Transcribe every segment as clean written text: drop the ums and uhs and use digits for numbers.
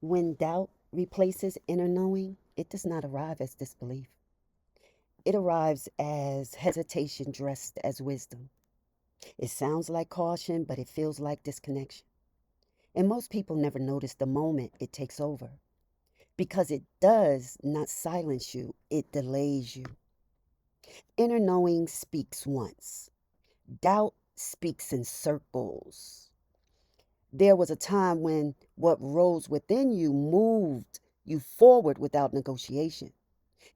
When doubt replaces inner knowing, it does not arrive as disbelief. It arrives as hesitation dressed as wisdom. It sounds like caution, but it feels like disconnection. And most people never notice the moment it takes over because it does not silence you, it delays you. Inner knowing speaks once, doubt speaks in circles. There was a time when what rose within you moved you forward without negotiation.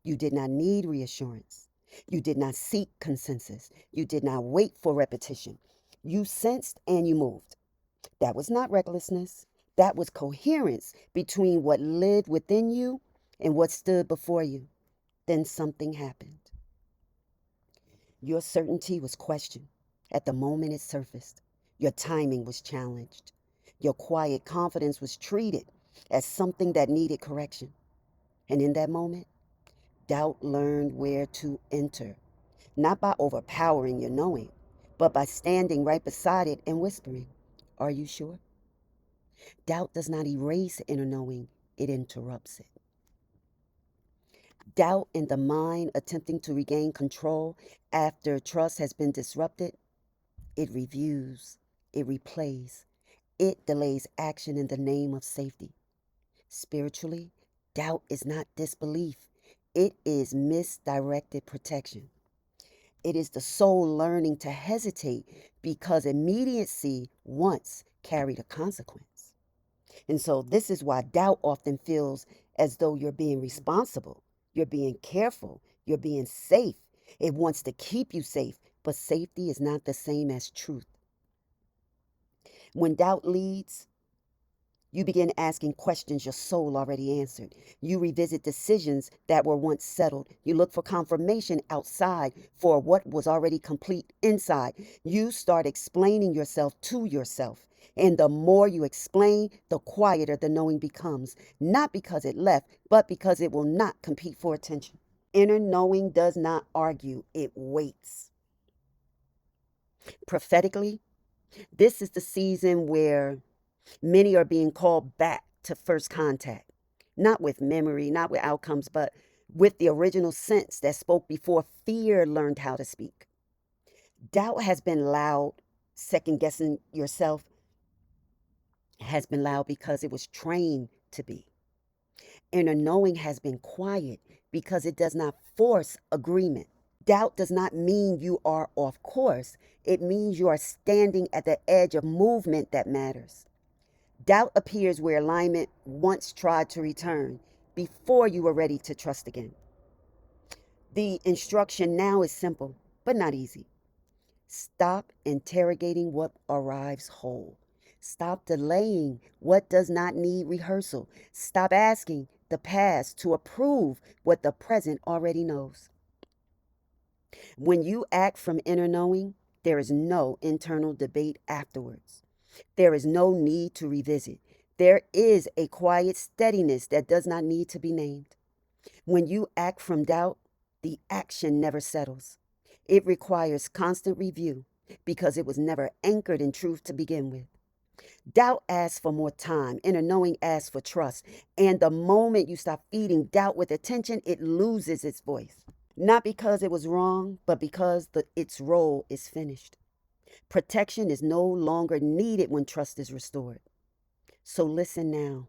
You did not need reassurance. You did not seek consensus. You did not wait for repetition. You sensed and you moved. That was not recklessness. That was coherence between what lived within you and what stood before you. Then something happened. Your certainty was questioned at the moment it surfaced. Your timing was challenged. Your quiet confidence was treated as something that needed correction. And in that moment, doubt learned where to enter, not by overpowering your knowing, but by standing right beside it and whispering, "Are you sure?" Doubt does not erase inner knowing, it interrupts it. Doubt in the mind attempting to regain control after trust has been disrupted, it reviews, it replays, it delays action in the name of safety. Spiritually, doubt is not disbelief, it is misdirected protection. It is the soul learning to hesitate because immediacy once carried a consequence. And so, this is why doubt often feels as though you're being responsible, you're being careful, you're being safe. It wants to keep you safe, but safety is not the same as truth. When doubt leads, you begin asking questions your soul already answered. You revisit decisions that were once settled. You look for confirmation outside for what was already complete inside. You start explaining yourself to yourself. And the more you explain, the quieter the knowing becomes. Not because it left, but because it will not compete for attention. Inner knowing does not argue, it waits. Prophetically, this is the season where many are being called back to first contact, not with memory, not with outcomes, but with the original sense that spoke before fear learned how to speak. Doubt has been loud, second guessing yourself has been loud because it was trained to be. Inner knowing has been quiet because it does not force agreement. Doubt does not mean you are off course, it means you are standing at the edge of movement that matters. Doubt appears where alignment once tried to return before you were ready to trust again. The instruction now is simple, but not easy. Stop interrogating what arrives whole. Stop delaying what does not need rehearsal. Stop asking the past to approve what the present already knows. When you act from inner knowing, there is no internal debate afterwards. There is no need to revisit. There is a quiet steadiness that does not need to be named. When you act from doubt, the action never settles. It requires constant review because it was never anchored in truth to begin with. Doubt asks for more time. Inner knowing asks for trust. And the moment you stop feeding doubt with attention, it loses its voice. Not because it was wrong, but because its role is finished. Protection is no longer needed when trust is restored. So listen now,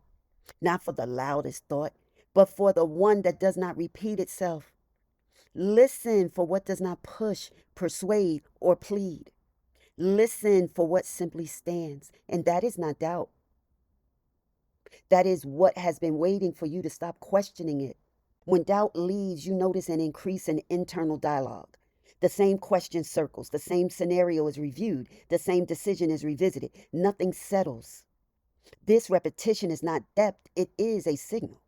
not for the loudest thought, but for the one that does not repeat itself. Listen for what does not push, persuade, or plead. Listen for what simply stands, and that is not doubt. That is what has been waiting for you to stop questioning it. When doubt leaves, you notice an increase in internal dialogue. The same question circles, the same scenario is reviewed, the same decision is revisited. Nothing settles. This repetition is not depth, it is a signal.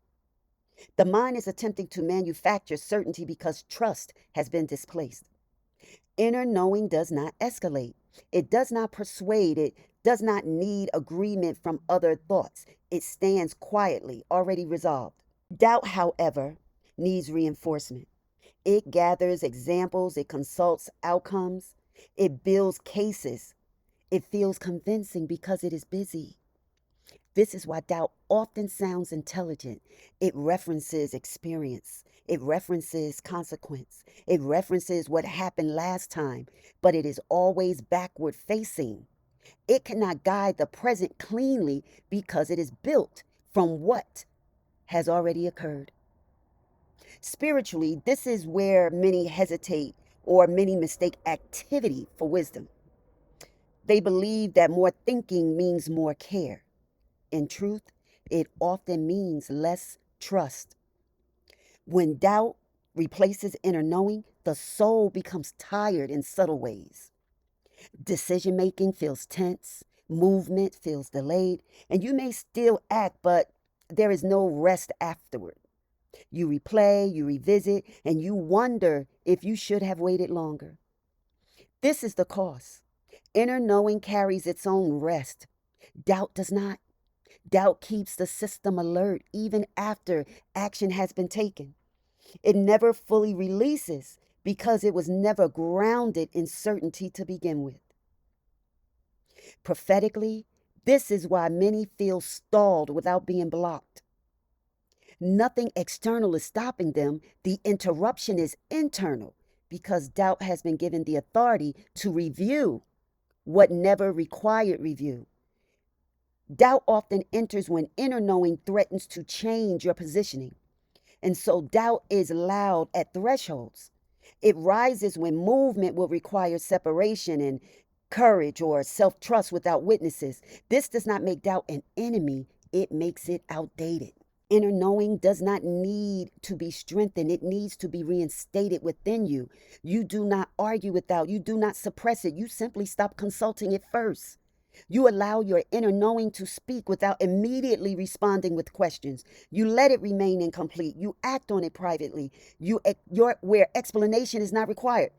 The mind is attempting to manufacture certainty because trust has been displaced. Inner knowing does not escalate. It does not persuade. It does not need agreement from other thoughts. It stands quietly, already resolved. Doubt, however, needs reinforcement. It gathers examples, it consults outcomes, it builds cases. It feels convincing because it is busy. This is why doubt often sounds intelligent. It references experience, it references consequence, it references what happened last time, but it is always backward facing. It cannot guide the present cleanly because it is built from what has already occurred. Spiritually, this is where many hesitate or many mistake activity for wisdom. They believe that more thinking means more care. In truth, it often means less trust. When doubt replaces inner knowing, the soul becomes tired in subtle ways. Decision making feels tense, movement feels delayed, and you may still act, but there is no rest afterward. You replay, you revisit, and you wonder if you should have waited longer. This is the cost. Inner knowing carries its own rest. Doubt does not. Doubt keeps the system alert even after action has been taken. It never fully releases because it was never grounded in certainty to begin with. Prophetically, this is why many feel stalled without being blocked. Nothing external is stopping them. The interruption is internal because doubt has been given the authority to review what never required review. Doubt often enters when inner knowing threatens to change your positioning. And so doubt is loud at thresholds. It rises when movement will require separation and courage or self trust without witnesses. This does not make doubt an enemy, it makes it outdated. Inner knowing does not need to be strengthened. It needs to be reinstated within you. You do not argue with doubt. You do not suppress it. You simply stop consulting it first. You allow your inner knowing to speak without immediately responding with questions. You let it remain incomplete. You act on it privately. Where explanation is not required.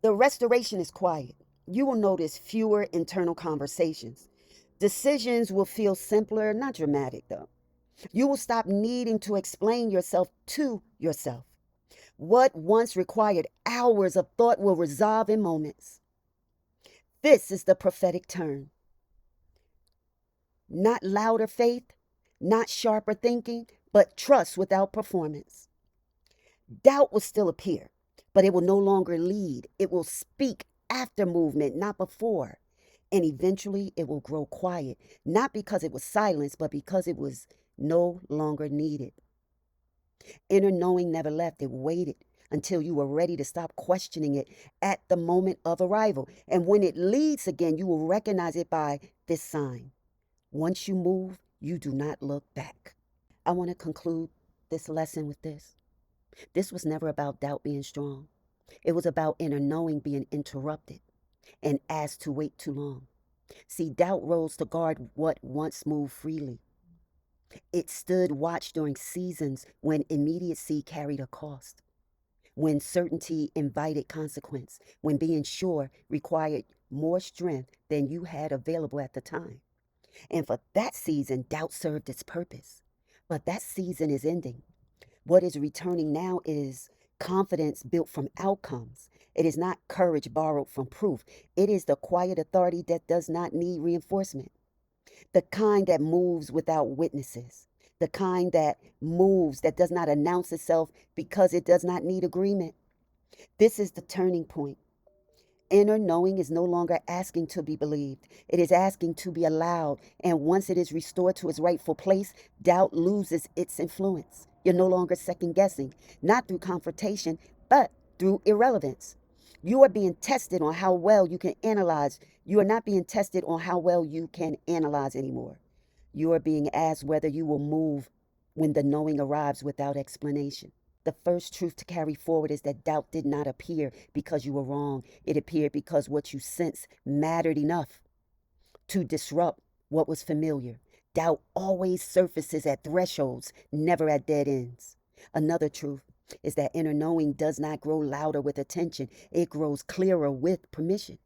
The restoration is quiet. You will notice fewer internal conversations. Decisions will feel simpler, not dramatic though. You will stop needing to explain yourself to yourself. What once required hours of thought will resolve in moments. This is the prophetic turn. Not louder faith, not sharper thinking, but trust without performance. Doubt will still appear, but it will no longer lead. It will speak after movement, not before. And eventually it will grow quiet, not because it was silenced, but because it was no longer needed. Inner knowing never left. It waited until you were ready to stop questioning it at the moment of arrival. And when it leads again, you will recognize it by this sign. Once you move, you do not look back. I want to conclude this lesson with this. This was never about doubt being strong. It was about inner knowing being interrupted and asked to wait too long. See, doubt rose to guard what once moved freely. It stood watch during seasons when immediacy carried a cost, when certainty invited consequence, when being sure required more strength than you had available at the time. And for that season, doubt served its purpose. But that season is ending. What is returning now is confidence built from outcomes. It is not courage borrowed from proof. It is the quiet authority that does not need reinforcement. The kind that moves without witnesses. The kind that moves that does not announce itself because it does not need agreement. This is the turning point. Inner knowing is no longer asking to be believed. It is asking to be allowed. And once it is restored to its rightful place, doubt loses its influence. You're no longer second guessing, not through confrontation, but through irrelevance. You are being tested on how well you can analyze. You are not being tested on how well you can analyze anymore. You are being asked whether you will move when the knowing arrives without explanation. The first truth to carry forward is that doubt did not appear because you were wrong. It appeared because what you sensed mattered enough to disrupt what was familiar. Doubt always surfaces at thresholds, never at dead ends. Another truth is that inner knowing does not grow louder with attention. It grows clearer with permission.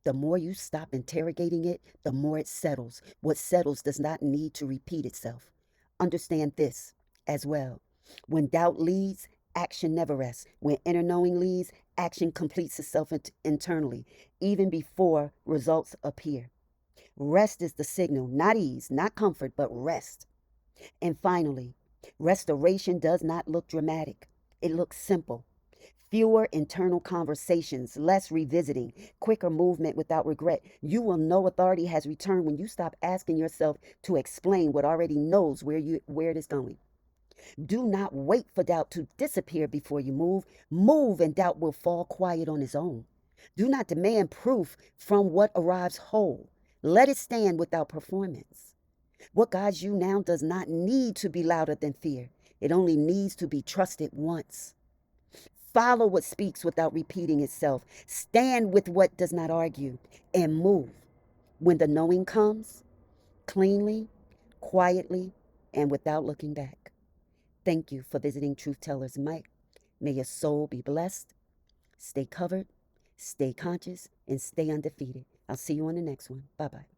The more you stop interrogating it, the more it settles. What settles does not need to repeat itself. Understand this as well. When doubt leads, action never rests. When inner knowing leads, action completes itself internally, even before results appear. Rest is the signal, not ease, not comfort, but rest. And finally, restoration does not look dramatic. It looks simple. Fewer internal conversations, less revisiting, quicker movement without regret. You will know authority has returned when you stop asking yourself to explain what already knows where it is going. Do not wait for doubt to disappear before you move. Move and doubt will fall quiet on its own. Do not demand proof from what arrives whole. Let it stand without performance. What guides you now does not need to be louder than fear. It only needs to be trusted once. Follow what speaks without repeating itself. Stand with what does not argue and move. When the knowing comes, cleanly, quietly, and without looking back. Thank you for visiting Truth Tellers Mike. May your soul be blessed. Stay covered, stay conscious, and stay undefeated. I'll see you on the next one. Bye-bye.